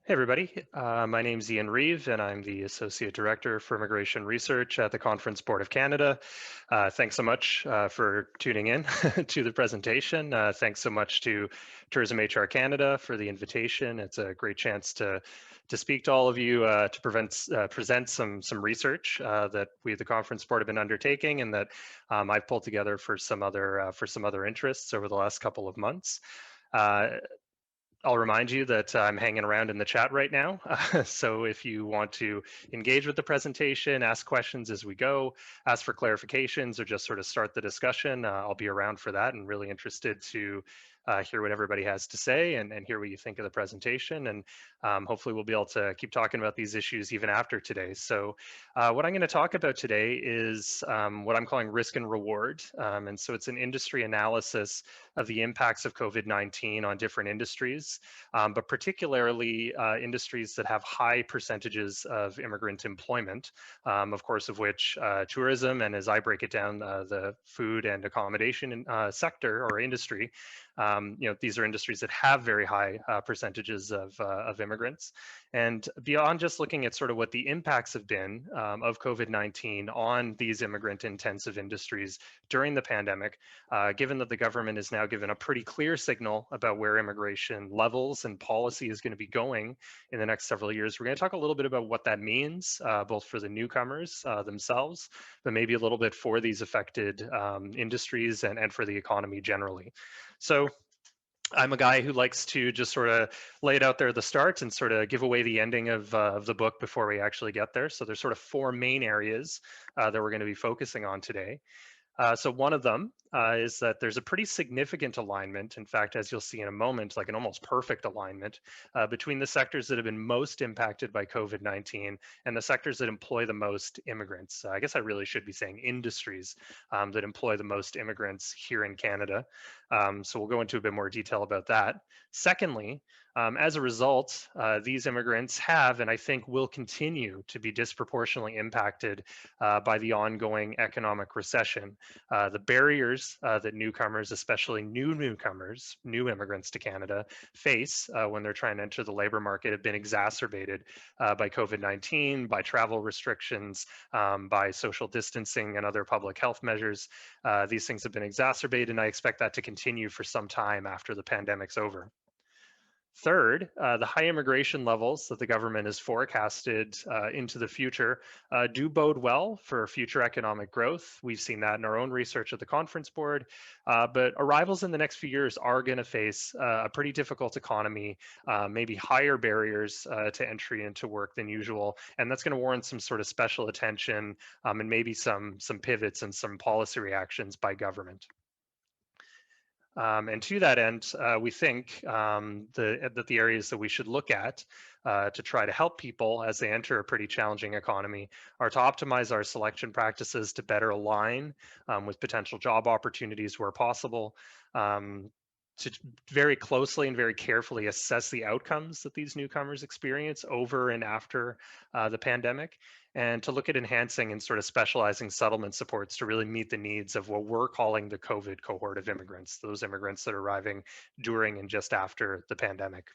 Hey everybody, my name's Ian Reeve and I'm the Associate Director for Immigration Research at the Conference Board of Canada. Thanks so much for tuning in to the presentation. Thanks so much to Tourism HR Canada for the invitation. It's a great chance to speak to all of you to present some research that we at the Conference Board have been undertaking and that I've pulled together for some other interests over the last couple of months. Uh, I'll remind you that I'm hanging around in the chat right now. So if you want to engage with the presentation, ask questions as we go, ask for clarifications, or just sort of start the discussion, I'll be around for that and really interested to hear what everybody has to say and hear what you think of the presentation. And hopefully we'll be able to keep talking about these issues even after today. So what I'm going to talk about today is what I'm calling risk and reward. And so it's an industry analysis of the impacts of COVID-19 on different industries, but particularly industries that have high percentages of immigrant employment, of course, of which tourism, and as I break it down, the food and accommodation sector or industry, these are industries that have very high percentages of immigrants. And beyond just looking at sort of what the impacts have been of COVID-19 on these immigrant intensive industries during the pandemic, given that the government has now given a pretty clear signal about where immigration levels and policy is going to be going in the next several years, we're going to talk a little bit about what that means, both for the newcomers themselves, but maybe a little bit for these affected industries and for the economy generally. So I'm a guy who likes to just sort of lay it out there at the start and sort of give away the ending of the book before we actually get there. So there's sort of four main areas that we're going to be focusing on today. So one of them is that there's a pretty significant alignment. In fact, as you'll see in a moment, like an almost perfect alignment between the sectors that have been most impacted by COVID-19 and the sectors that employ the most immigrants. I guess I really should be saying industries that employ the most immigrants here in Canada. So we'll go into a bit more detail about that. Secondly, as a result, these immigrants have, and I think will continue to be disproportionately impacted by the ongoing economic recession. The barriers that newcomers, especially newcomers, new immigrants to Canada, face when they're trying to enter the labor market have been exacerbated by COVID-19, by travel restrictions, by social distancing and other public health measures. These things have been exacerbated, and I expect that to continue for some time after the pandemic's over. Third, the high immigration levels that the government has forecasted into the future do bode well for future economic growth. We've seen that in our own research at the Conference Board, but arrivals in the next few years are going to face a pretty difficult economy, maybe higher barriers to entry into work than usual, and that's going to warrant some sort of special attention and maybe some pivots and some policy reactions by government. And to that end, we think that the areas that we should look at to try to help people as they enter a pretty challenging economy are to optimize our selection practices to better align with potential job opportunities where possible, to very closely and very carefully assess the outcomes that these newcomers experience over and after the pandemic, and to look at enhancing and sort of specializing settlement supports to really meet the needs of what we're calling the COVID cohort of immigrants, those immigrants that are arriving during and just after the pandemic.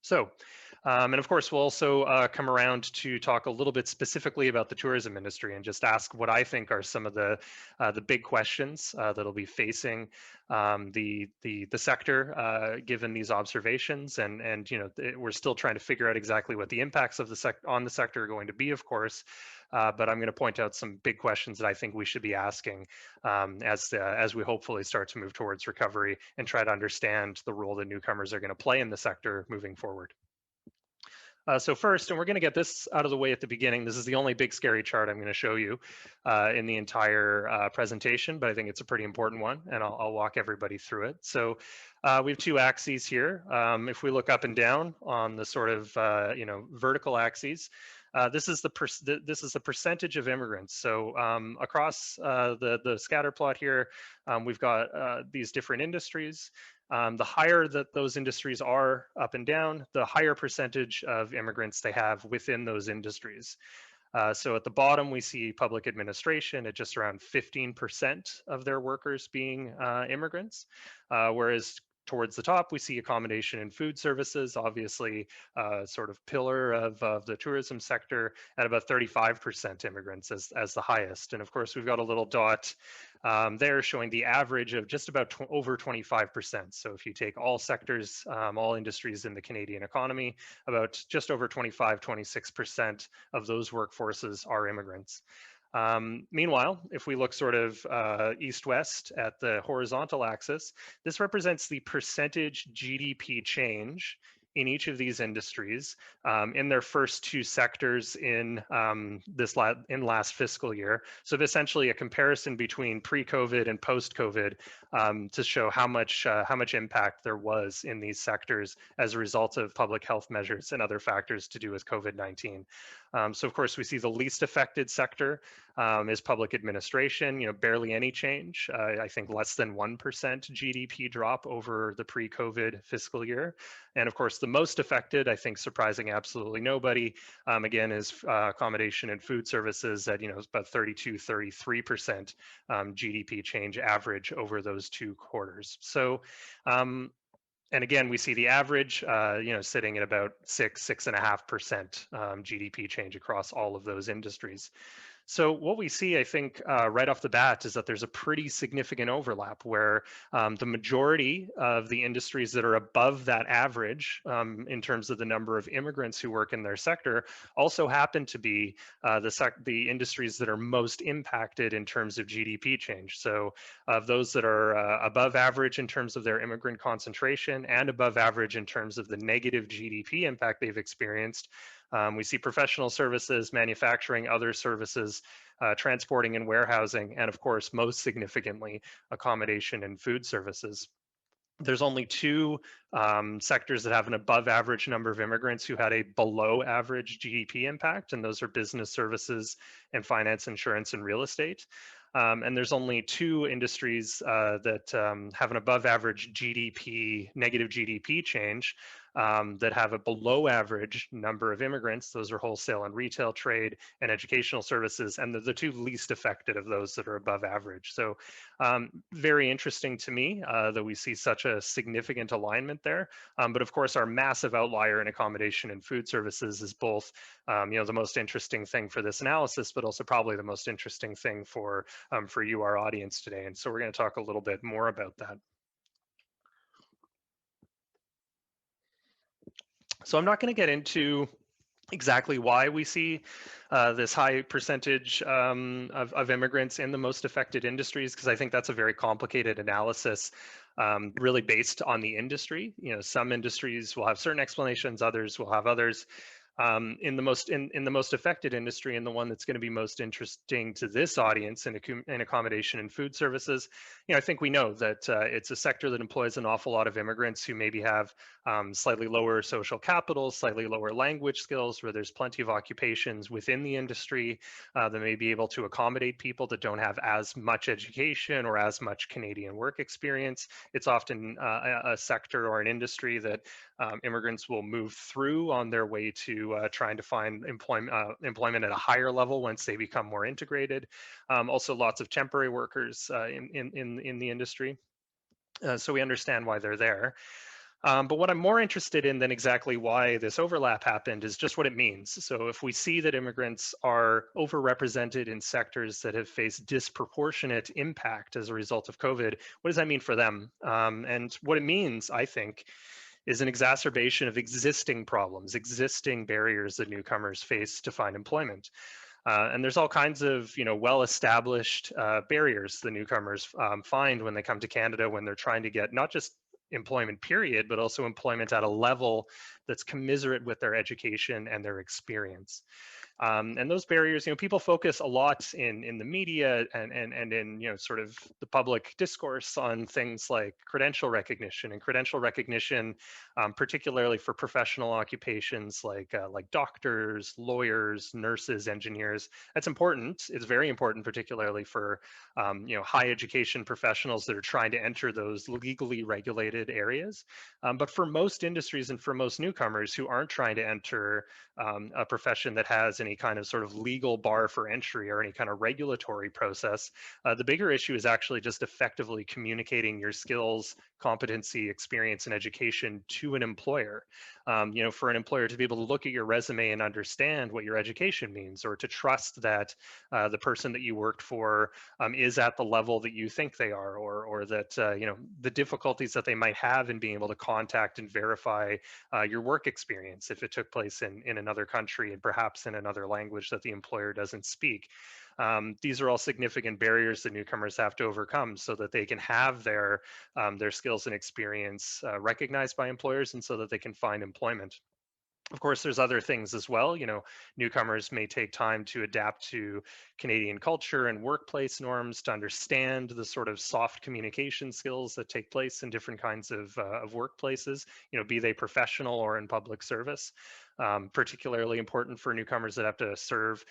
So, and of course, we'll also come around to talk a little bit specifically about the tourism industry and just ask what I think are some of the big questions that'll be facing the sector given these observations. And we're still trying to figure out exactly what the impacts of on the sector are going to be, of course. But I'm going to point out some big questions that I think we should be asking as we hopefully start to move towards recovery and try to understand the role that newcomers are going to play in the sector moving forward. So first, and we're going to get this out of the way at the beginning, this is the only big scary chart I'm going to show you in the entire presentation, but I think it's a pretty important one, and I'll walk everybody through it. So we have two axes here. If we look up and down on the sort of vertical axes, this is the percentage of immigrants. So across the scatter plot here, we've got these different industries. The higher that those industries are up and down, the higher percentage of immigrants they have within those industries. So at the bottom, we see public administration at just around 15% of their workers being immigrants, whereas towards the top, we see accommodation and food services, obviously sort of pillar of the tourism sector at about 35% immigrants as the highest. And of course, we've got a little dot there showing the average of just about over 25%. So if you take all sectors, all industries in the Canadian economy, about just over 25, 26% of those workforces are immigrants. Meanwhile, if we look sort of east-west at the horizontal axis, this represents the percentage GDP change in each of these industries in their first two sectors in last fiscal year. So essentially a comparison between pre-COVID and post-COVID to show how much impact there was in these sectors as a result of public health measures and other factors to do with COVID-19. So of course we see the least affected sector is public administration, barely any change. I think less than 1% GDP drop over the pre-COVID fiscal year. And of course, the most affected, I think surprising absolutely nobody, again, is accommodation and food services at, about 32, 33% GDP change average over those two quarters. So, and again, we see the average, sitting at about 6.5% GDP change across all of those industries. So what we see, I think, right off the bat is that there's a pretty significant overlap where the majority of the industries that are above that average in terms of the number of immigrants who work in their sector also happen to be the industries that are most impacted in terms of GDP change. So of those that are above average in terms of their immigrant concentration and above average in terms of the negative GDP impact they've experienced, we see professional services, manufacturing, other services, transporting and warehousing, and of course, most significantly, accommodation and food services. There's only two sectors that have an above average number of immigrants who had a below average GDP impact, and those are business services and finance, insurance, and real estate. And there's only two industries that have an above average negative GDP change that have a below average number of immigrants. Those are wholesale and retail trade and educational services, and the two least affected of those that are above average. So very interesting to me that we see such a significant alignment there. But of course, our massive outlier in accommodation and food services is both the most interesting thing for this analysis, but also probably the most interesting thing for you, our audience today. And so we're going to talk a little bit more about that. So I'm not going to get into exactly why we see this high percentage of immigrants in the most affected industries, because I think that's a very complicated analysis, really based on the industry. Some industries will have certain explanations, others will have others. In the most affected industry, and the one that's going to be most interesting to this audience in accommodation and food services, I think we know that it's a sector that employs an awful lot of immigrants who maybe have slightly lower social capital, slightly lower language skills, where there's plenty of occupations within the industry that may be able to accommodate people that don't have as much education or as much Canadian work experience. It's often a sector or an industry that immigrants will move through on their way to trying to find employment at a higher level once they become more integrated. Also, lots of temporary workers in the industry. So we understand why they're there. But what I'm more interested in than exactly why this overlap happened is just what it means. So if we see that immigrants are overrepresented in sectors that have faced disproportionate impact as a result of COVID, what does that mean for them? And what it means, I think, is an exacerbation of existing problems, existing barriers that newcomers face to find employment. And there's all kinds of, well-established barriers the newcomers find when they come to Canada when they're trying to get not just employment period, but also employment at a level that's commensurate with their education and their experience. And those barriers, people focus a lot in the media and in, sort of the public discourse on things like credential recognition, particularly for professional occupations like doctors, lawyers, nurses, engineers. That's important. It's very important, particularly for, high education professionals that are trying to enter those legally regulated areas. But for most industries and for most newcomers who aren't trying to enter a profession that has an any kind of sort of legal bar for entry or any kind of regulatory process. The bigger issue is actually just effectively communicating your skills, competency, experience, and education to an employer. For an employer to be able to look at your resume and understand what your education means, or to trust that the person that you worked for is at the level that you think they are, or that the difficulties that they might have in being able to contact and verify your work experience if it took place in another country and perhaps in another language that the employer doesn't speak. These are all significant barriers that newcomers have to overcome so that they can have their skills and experience recognized by employers, and so that they can find employment. Of course, there's other things as well. Newcomers may take time to adapt to Canadian culture and workplace norms, to understand the sort of soft communication skills that take place in different kinds of workplaces, be they professional or in public service. Particularly important for newcomers that have to serve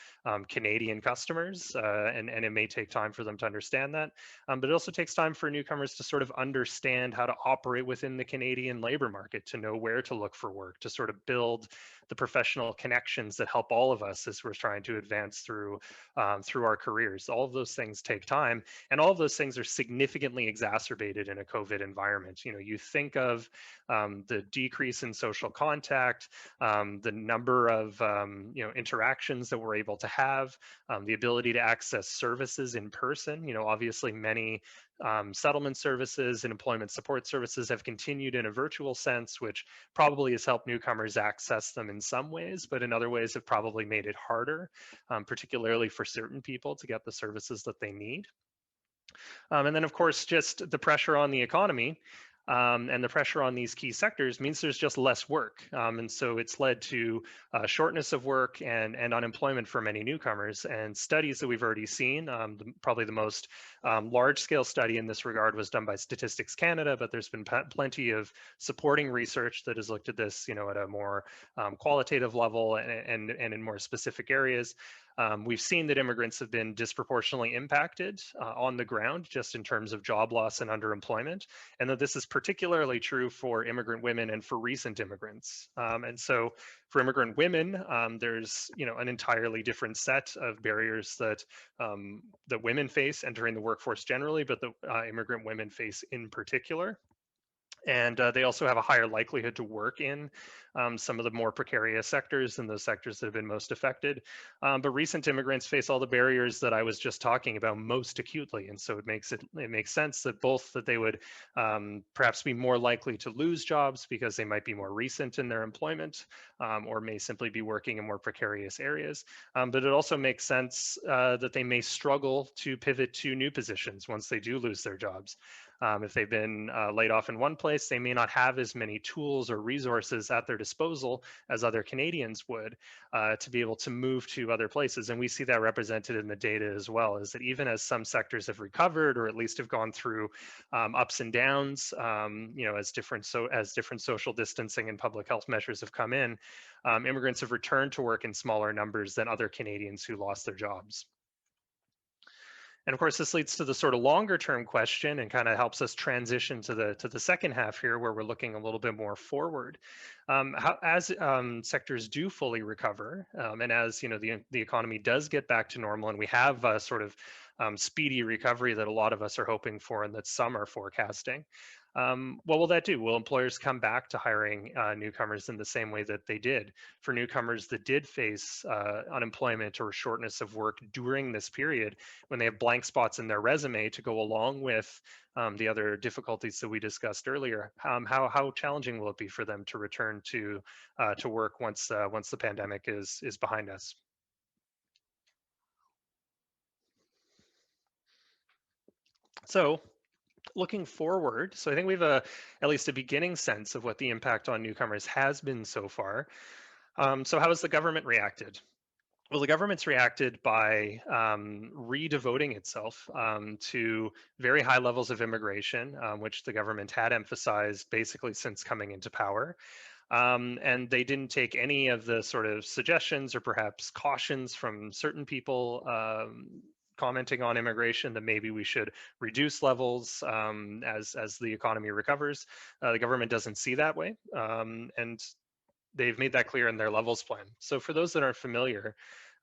Canadian customers, and it may take time for them to understand that. But it also takes time for newcomers to sort of understand how to operate within the Canadian labor market, to know where to look for work, to sort of build the professional connections that help all of us as we're trying to advance through our careers. All of those things take time, and all of those things are significantly exacerbated in a COVID environment. You think of the decrease in social contact, the number of interactions that we're able to have, the ability to access services in person. Obviously many settlement services and employment support services have continued in a virtual sense, which probably has helped newcomers access them in some ways, but in other ways have probably made it harder, particularly for certain people, to get the services that they need. And then, of course, just the pressure on the economy and the pressure on these key sectors means there's just less work. And so it's led to shortness of work and unemployment for many newcomers. And studies that we've already seen, probably the most large-scale study in this regard was done by Statistics Canada, but there's been plenty of supporting research that has looked at this, at a more qualitative level and in more specific areas. We've seen that immigrants have been disproportionately impacted on the ground, just in terms of job loss and underemployment, and that this is particularly true for immigrant women and for recent immigrants. And so for immigrant women, there's an entirely different set of barriers that that women face entering the workforce generally, but the immigrant women face in particular. And they also have a higher likelihood to work in some of the more precarious sectors and those sectors that have been most affected. But recent immigrants face all the barriers that I was just talking about most acutely, and so it makes sense that both that they would perhaps be more likely to lose jobs because they might be more recent in their employment, or may simply be working in more precarious areas. But it also makes sense that they may struggle to pivot to new positions once they do lose their jobs. If they've been laid off in one place, they may not have as many tools or resources at their disposal as other Canadians would to be able to move to other places. And we see that represented in the data as well, is that even as some sectors have recovered, or at least have gone through ups and downs, as different social distancing and public health measures have come in, immigrants have returned to work in smaller numbers than other Canadians who lost their jobs. And of course, this leads to the sort of longer term question and kind of helps us transition to the second half here, where we're looking a little bit more forward. As sectors do fully recover, and as the economy does get back to normal, and we have a sort of speedy recovery that a lot of us are hoping for and that some are forecasting, what will that do? Will employers come back to hiring newcomers in the same way that they did? For newcomers that did face unemployment or shortness of work during this period, when they have blank spots in their resume to go along with the other difficulties that we discussed earlier, how challenging will it be for them to return to work once the pandemic is behind us? So, looking forward, so I think we have at least a beginning sense of what the impact on newcomers has been so far. So how has the government reacted? Well, the government's reacted by redevoting itself to very high levels of immigration, which the government had emphasized basically since coming into power. And they didn't take any of the sort of suggestions or perhaps cautions from certain people commenting on immigration that maybe we should reduce levels as the economy recovers. The government doesn't see that way, and they've made that clear in their levels plan. So for those that aren't familiar,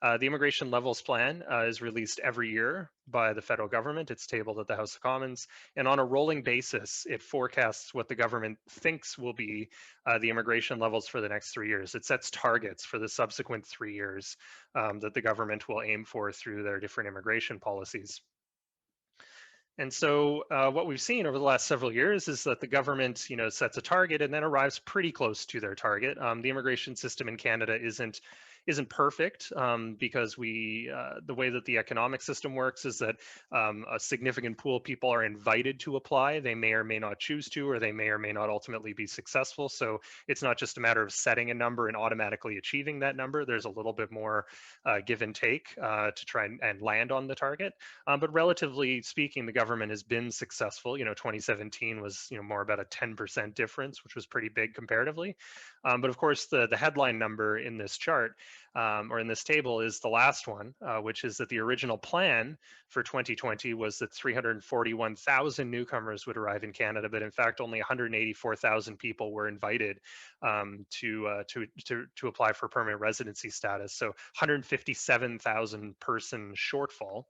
The Immigration Levels Plan is released every year by the federal government. It's tabled at the House of Commons. And on a rolling basis, it forecasts what the government thinks will be the immigration levels for the next 3 years. It sets targets for the subsequent 3 years that the government will aim for through their different immigration policies. And so what we've seen over the last several years is that the government, sets a target and then arrives pretty close to their target. The immigration system in Canada isn't perfect because the way that the economic system works is that a significant pool of people are invited to apply. They may or may not choose to, or they may or may not ultimately be successful. So it's not just a matter of setting a number and automatically achieving that number. There's a little bit more give and take to try and land on the target. But relatively speaking, the government has been successful. 2017 was more about a 10% difference, which was pretty big comparatively. But of course, the headline number in this chart or in this table is the last one, which is that the original plan for 2020 was that 341,000 newcomers would arrive in Canada, but in fact, only 184,000 people were invited to apply for permanent residency status. So 157,000 person shortfall.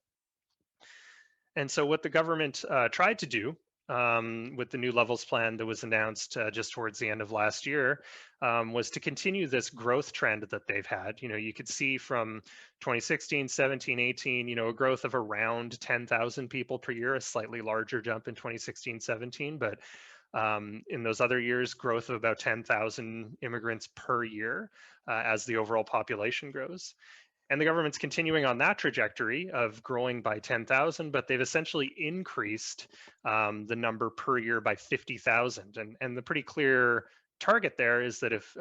And so what the government tried to do with the new levels plan that was announced just towards the end of last year was to continue this growth trend that they've had. You could see from 2016, 17, 18, a growth of around 10,000 people per year, a slightly larger jump in 2016, 17, but in those other years, growth of about 10,000 immigrants per year as the overall population grows. And the government's continuing on that trajectory of growing by 10,000, but they've essentially increased the number per year by 50,000. And the pretty clear target there is that if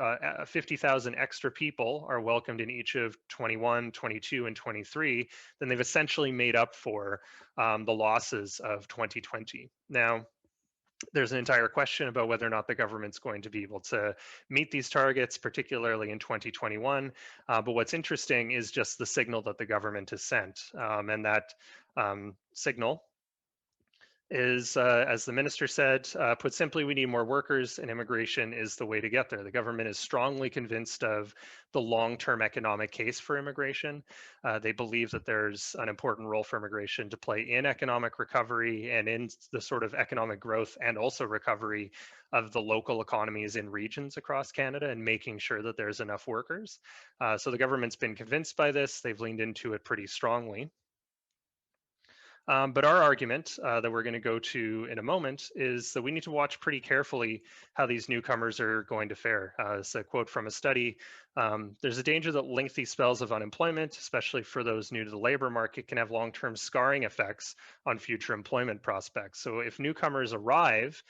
50,000 extra people are welcomed in each of 21, 22, and 23, then they've essentially made up for the losses of 2020. Now, there's an entire question about whether or not the government's going to be able to meet these targets, particularly in 2021. But what's interesting is just the signal that the government has sent. And that signal is, as the minister said, put simply, we need more workers, and immigration is the way to get there. The government is strongly convinced of the long-term economic case for immigration. They believe that there's an important role for immigration to play in economic recovery and in the sort of economic growth and also recovery of the local economies in regions across Canada and making sure that there's enough workers. So the government's been convinced by this. They've leaned into it pretty strongly. But our argument that we're going to go to in a moment is that we need to watch pretty carefully how these newcomers are going to fare. It's a quote from a study. There's a danger that lengthy spells of unemployment, especially for those new to the labor market, can have long-term scarring effects on future employment prospects. So if newcomers arrive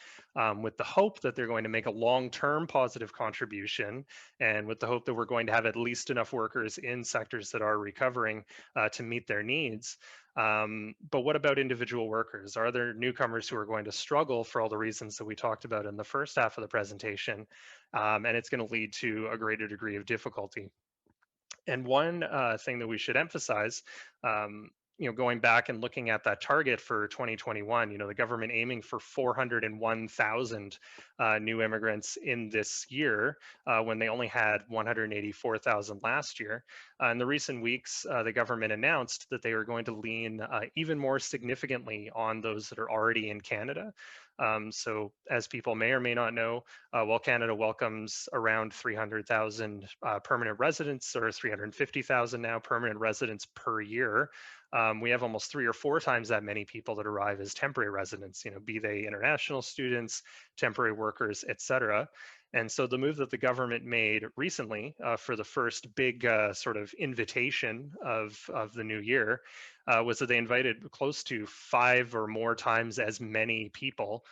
with the hope that they're going to make a long-term positive contribution and with the hope that we're going to have at least enough workers in sectors that are recovering to meet their needs, but what about individual workers? Are there newcomers who are going to struggle for all the reasons that we talked about in the first half of the presentation? And it's going to lead to a greater degree of difficulty. And one thing that we should emphasize, going back and looking at that target for 2021, the government aiming for 401,000 new immigrants in this year when they only had 184,000 last year. In the recent weeks, the government announced that they were going to lean even more significantly on those that are already in Canada. So as people may or may not know, while Canada welcomes around 300,000 permanent residents, or 350,000 now permanent residents per year, we have almost 3 or 4 times that many people that arrive as temporary residents, be they international students, temporary workers, et cetera. And so the move that the government made recently for the first big sort of invitation of the new year was that they invited close to 5 or more times as many people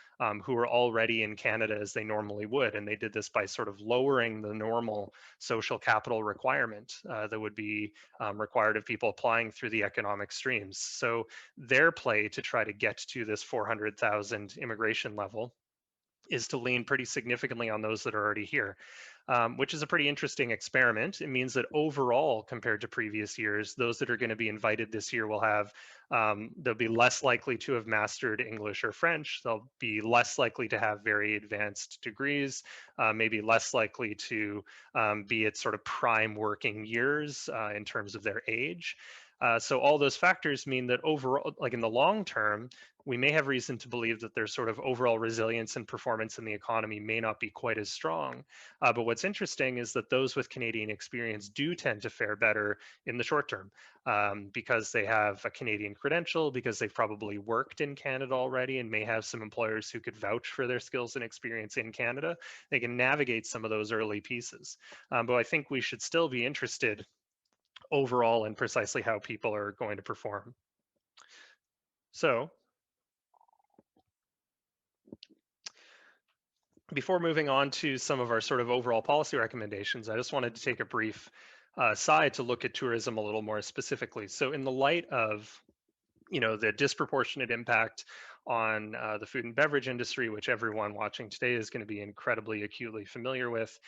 who were already in Canada as they normally would. And they did this by sort of lowering the normal social capital requirement that would be required of people applying through the economic streams. So their play to try to get to this 400,000 immigration level is to lean pretty significantly on those that are already here, which is a pretty interesting experiment. It means that overall, compared to previous years, those that are going to be invited this year will have, they'll be less likely to have mastered English or French. They'll be less likely to have very advanced degrees, maybe less likely to be at sort of prime working years in terms of their age. So all those factors mean that overall, like in the long term, we may have reason to believe that their sort of overall resilience and performance in the economy may not be quite as strong. But what's interesting is that those with Canadian experience do tend to fare better in the short term because they have a Canadian credential, because they've probably worked in Canada already and may have some employers who could vouch for their skills and experience in Canada. They can navigate some of those early pieces. But I think we should still be interested overall in precisely how people are going to perform. So before moving on to some of our sort of overall policy recommendations, I just wanted to take a brief side to look at tourism a little more specifically. So in the light of the disproportionate impact on the food and beverage industry, which everyone watching today is going to be incredibly acutely familiar with,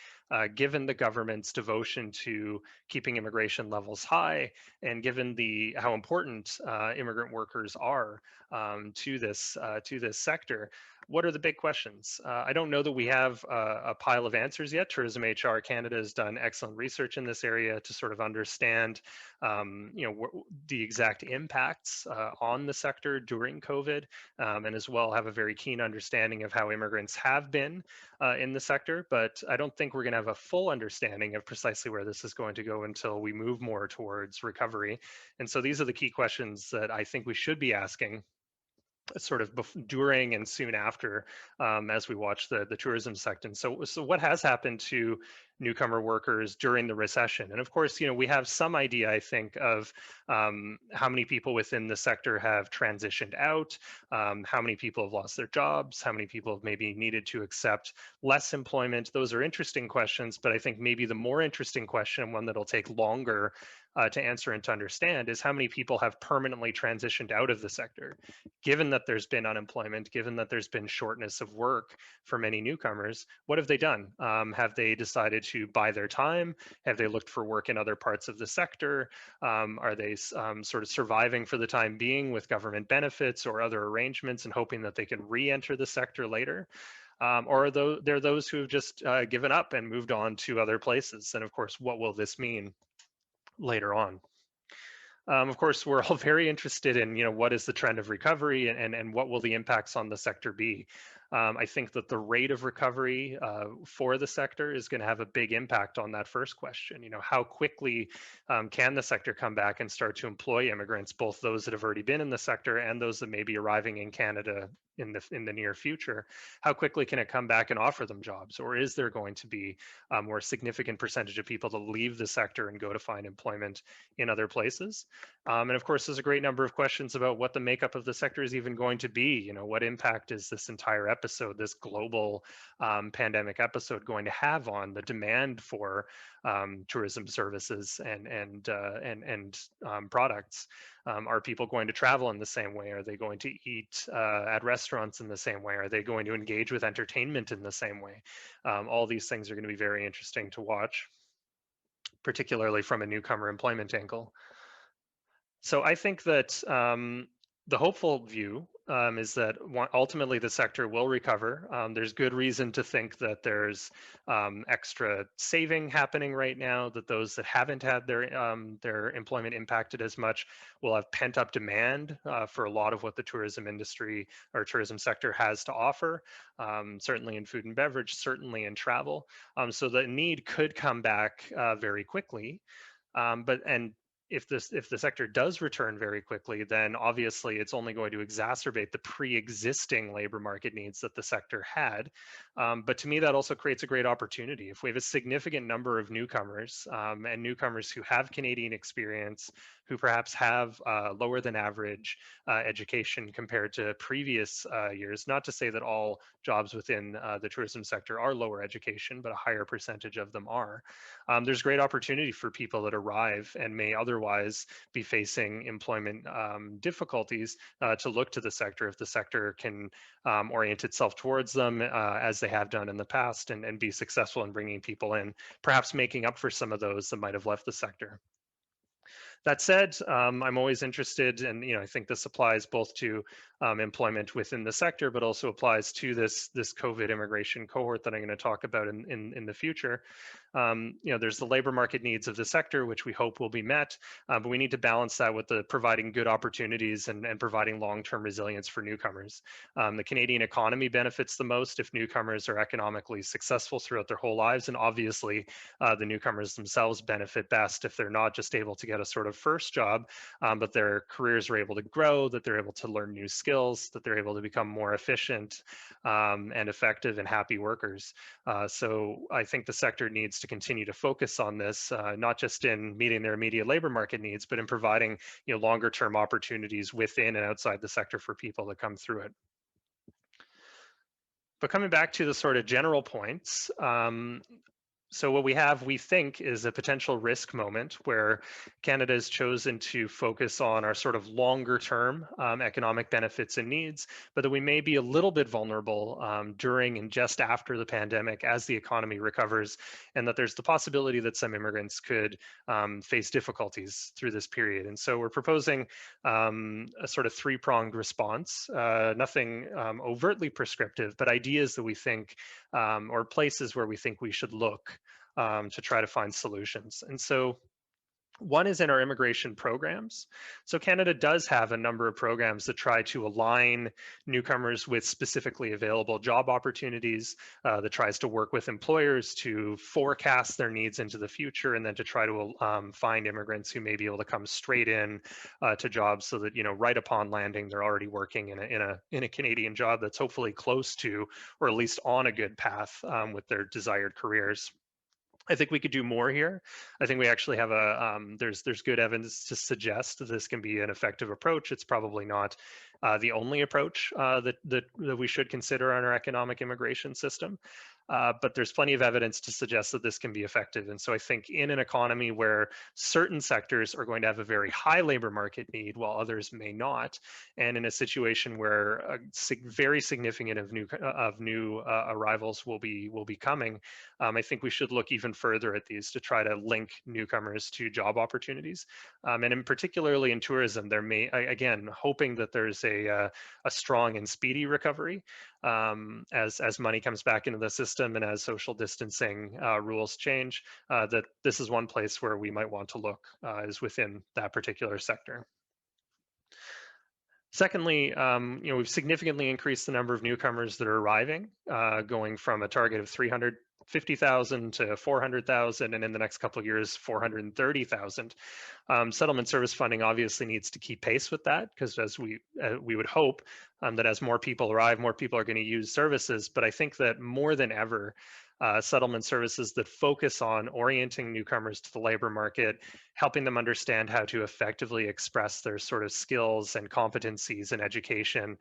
given the government's devotion to keeping immigration levels high, and given the how important immigrant workers are to this sector. What are the big questions? I don't know that we have a pile of answers yet. Tourism HR Canada has done excellent research in this area to sort of understand the exact impacts on the sector during COVID, and as well have a very keen understanding of how immigrants have been in the sector. But I don't think we're going to have a full understanding of precisely where this is going to go until we move more towards recovery. And so these are the key questions that I think we should be asking sort of during and soon after as we watch the tourism sector. And so what has happened to newcomer workers during the recession? And of course, we have some idea, I think, of how many people within the sector have transitioned out, how many people have lost their jobs, how many people have maybe needed to accept less employment. Those are interesting questions, but I think maybe the more interesting question, one that'll take longer to answer and to understand, is how many people have permanently transitioned out of the sector. Given that there's been unemployment, given that there's been shortness of work for many newcomers, what have they done? Have they decided to buy their time? Have they looked for work in other parts of the sector? Are they sort of surviving for the time being with government benefits or other arrangements and hoping that they can re-enter the sector later? Or there are those who have just given up and moved on to other places. And of course, what will this mean later on? Of course, we're all very interested in, what is the trend of recovery and what will the impacts on the sector be? I think that the rate of recovery for the sector is going to have a big impact on that first question. How quickly can the sector come back and start to employ immigrants, both those that have already been in the sector and those that may be arriving in Canada in the near future? How quickly can it come back and offer them jobs, or is there going to be a more significant percentage of people to leave the sector and go to find employment in other places? And of course, there's a great number of questions about what the makeup of the sector is even going to be. What impact is this entire episode, this global pandemic episode, going to have on the demand for tourism services and products? Are people going to travel in the same way? Are they going to eat at restaurants in the same way? Are they going to engage with entertainment in the same way? All these things are going to be very interesting to watch, particularly from a newcomer employment angle. So I think that the hopeful view is that ultimately the sector will recover. There's good reason to think that there's extra saving happening right now, that those that haven't had their employment impacted as much will have pent up demand for a lot of what the tourism industry or tourism sector has to offer, certainly in food and beverage, certainly in travel. So the need could come back very quickly. And if the sector does return very quickly, then obviously it's only going to exacerbate the pre-existing labor market needs that the sector had. But to me, that also creates a great opportunity. If we have a significant number of newcomers and newcomers who have Canadian experience, who perhaps have lower than average education compared to previous years. Not to say that all jobs within the tourism sector are lower education, but a higher percentage of them are. There's great opportunity for people that arrive and may otherwise be facing employment difficulties to look to the sector if the sector can orient itself towards them as they have done in the past and be successful in bringing people in, perhaps making up for some of those that might have left the sector. That said, I'm always interested, and I think this applies both to employment within the sector, but also applies to this COVID immigration cohort that I'm going to talk about in the future. There's the labor market needs of the sector, which we hope will be met, but we need to balance that with the providing good opportunities and providing long-term resilience for newcomers. The Canadian economy benefits the most if newcomers are economically successful throughout their whole lives, and obviously the newcomers themselves benefit best if they're not just able to get a sort of first job, but their careers are able to grow, that they're able to learn new skills, that they're able to become more efficient and effective and happy workers. So I think the sector needs to continue to focus on this, not just in meeting their immediate labor market needs, but in providing longer term opportunities within and outside the sector for people that come through it. But coming back to the sort of general points, so what we have, we think, is a potential risk moment where Canada has chosen to focus on our sort of longer term economic benefits and needs, but that we may be a little bit vulnerable during and just after the pandemic as the economy recovers, and that there's the possibility that some immigrants could face difficulties through this period. And so we're proposing a sort of three-pronged response, nothing overtly prescriptive, but ideas that we think or places where we think we should look to try to find solutions. And so one is in our immigration programs. So Canada does have a number of programs that try to align newcomers with specifically available job opportunities, that tries to work with employers to forecast their needs into the future, and then to try to find immigrants who may be able to come straight in to jobs so that, right upon landing, they're already working in a Canadian job that's hopefully close to, or at least on a good path with their desired careers. I think we could do more here. I think we actually have there's good evidence to suggest that this can be an effective approach. It's probably not the only approach that we should consider on our economic immigration system. But there's plenty of evidence to suggest that this can be effective. And so I think in an economy where certain sectors are going to have a very high labor market need while others may not, and in a situation where a very significant of new arrivals will be coming, I think we should look even further at these to try to link newcomers to job opportunities. And in particularly in tourism, there may, again, hoping that there's a strong and speedy recovery as money comes back into the system and as social distancing rules change, that this is one place where we might want to look is within that particular sector. Secondly, we've significantly increased the number of newcomers that are arriving, going from a target of 350,000 to 400,000, and in the next couple of years, 430,000. Settlement service funding obviously needs to keep pace with that, because as we would hope that as more people arrive, more people are going to use services. But I think that more than ever, settlement services that focus on orienting newcomers to the labor market, helping them understand how to effectively express their sort of skills and competencies in education.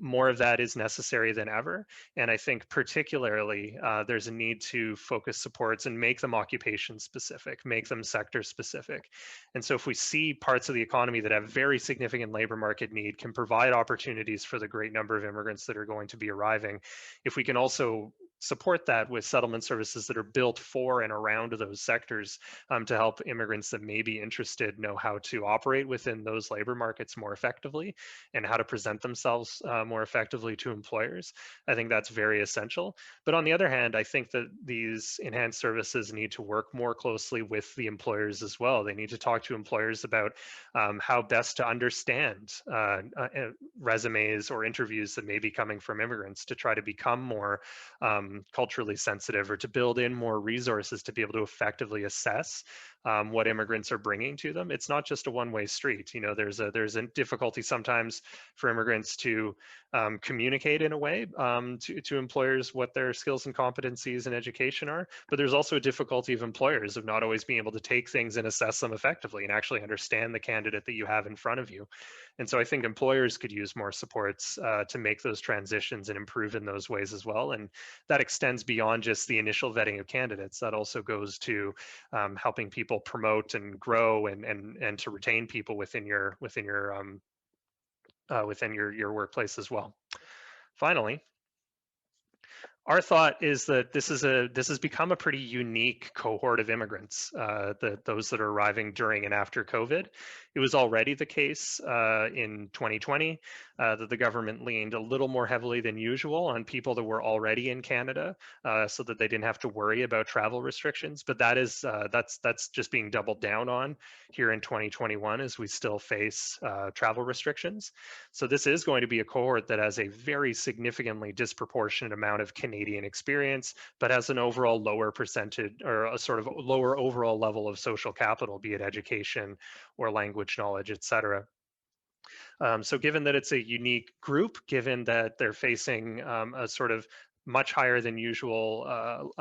More of that is necessary than ever. And I think particularly there's a need to focus supports and make them occupation specific, make them sector specific. And so if we see parts of the economy that have very significant labor market need, can provide opportunities for the great number of immigrants that are going to be arriving, if we can also support that with settlement services that are built for and around those sectors to help immigrants that may be interested know how to operate within those labor markets more effectively and how to present themselves more effectively to employers. I think that's very essential. But on the other hand, I think that these enhanced services need to work more closely with the employers as well. They need to talk to employers about how best to understand resumes or interviews that may be coming from immigrants to try to become more culturally sensitive, or to build in more resources to be able to effectively assess what immigrants are bringing to them. It's not just a one-way street. You know, there's a difficulty sometimes for immigrants to communicate in a way to employers what their skills and competencies and education are. But there's also a difficulty of employers of not always being able to take things and assess them effectively and actually understand the candidate that you have in front of you. And so I think employers could use more supports to make those transitions and improve in those ways as well. And that extends beyond just the initial vetting of candidates. That also goes to helping people promote and grow and to retain people within your workplace as well. Finally, our thought is that this has become a pretty unique cohort of immigrants, those that are arriving during and after COVID. It was already the case in 2020 that the government leaned a little more heavily than usual on people that were already in Canada, so that they didn't have to worry about travel restrictions. But that's just being doubled down on here in 2021 as we still face travel restrictions. So this is going to be a cohort that has a very significantly disproportionate amount of Canadian experience, but has an overall lower percentage or a sort of lower overall level of social capital, be it education or language knowledge, et cetera. So given that it's a unique group, given that they're facing a sort of much higher than usual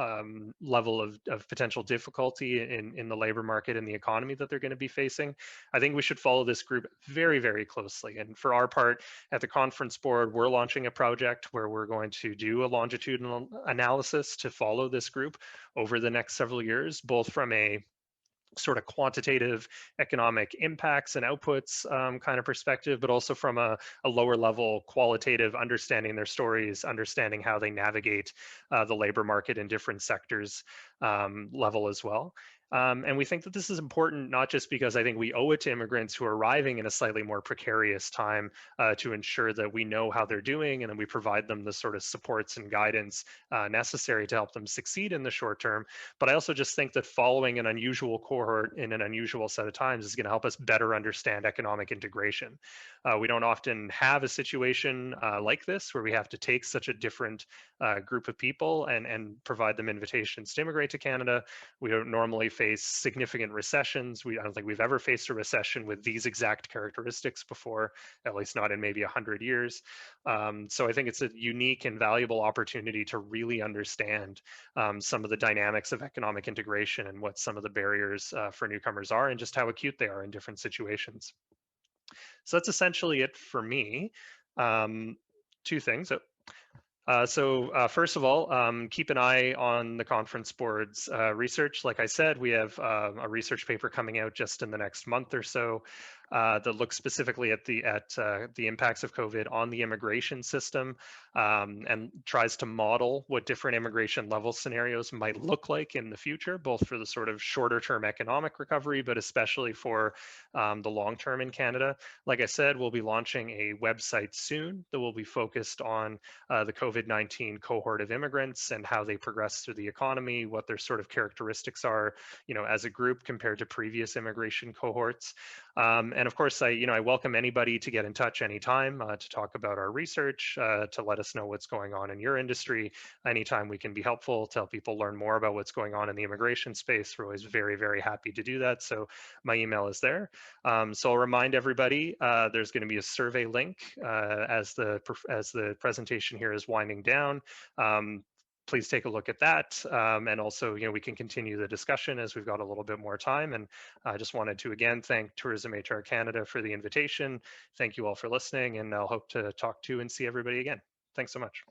level of potential difficulty in the labor market and the economy that they're going to be facing, I think we should follow this group very, very closely. And for our part, at the conference board, we're launching a project where we're going to do a longitudinal analysis to follow this group over the next several years, both from a sort of quantitative economic impacts and outputs kind of perspective, but also from a lower level qualitative understanding their stories, understanding how they navigate the labor market in different sectors level as well. And we think that this is important, not just because I think we owe it to immigrants who are arriving in a slightly more precarious time to ensure that we know how they're doing and then we provide them the sort of supports and guidance necessary to help them succeed in the short term. But I also just think that following an unusual cohort in an unusual set of times is going to help us better understand economic integration. We don't often have a situation like this where we have to take such a different group of people and provide them invitations to immigrate to Canada. We don't normally face significant recessions. I don't think we've ever faced a recession with these exact characteristics before, at least not in maybe 100 years. So I think it's a unique and valuable opportunity to really understand some of the dynamics of economic integration and what some of the barriers for newcomers are and just how acute they are in different situations. So that's essentially it for me. Two things. First of all, keep an eye on the conference board's research. Like I said, we have a research paper coming out just in the next month or so that looks specifically at the impacts of COVID on the immigration system and tries to model what different immigration level scenarios might look like in the future, both for the sort of shorter term economic recovery, but especially for the long term in Canada. Like I said, we'll be launching a website soon that will be focused on the COVID-19 cohort of immigrants and how they progress through the economy, what their sort of characteristics are, you know, as a group compared to previous immigration cohorts. And of course, I welcome anybody to get in touch anytime to talk about our research, to let us know what's going on in your industry. Anytime we can be helpful to help people learn more about what's going on in the immigration space, we're always very, very happy to do that. So my email is there. So I'll remind everybody, there's going to be a survey link as the presentation here is winding down. Please take a look at that. And also, we can continue the discussion as we've got a little bit more time. And I just wanted to again thank Tourism HR Canada for the invitation. Thank you all for listening, and I'll hope to talk to and see everybody again. Thanks so much.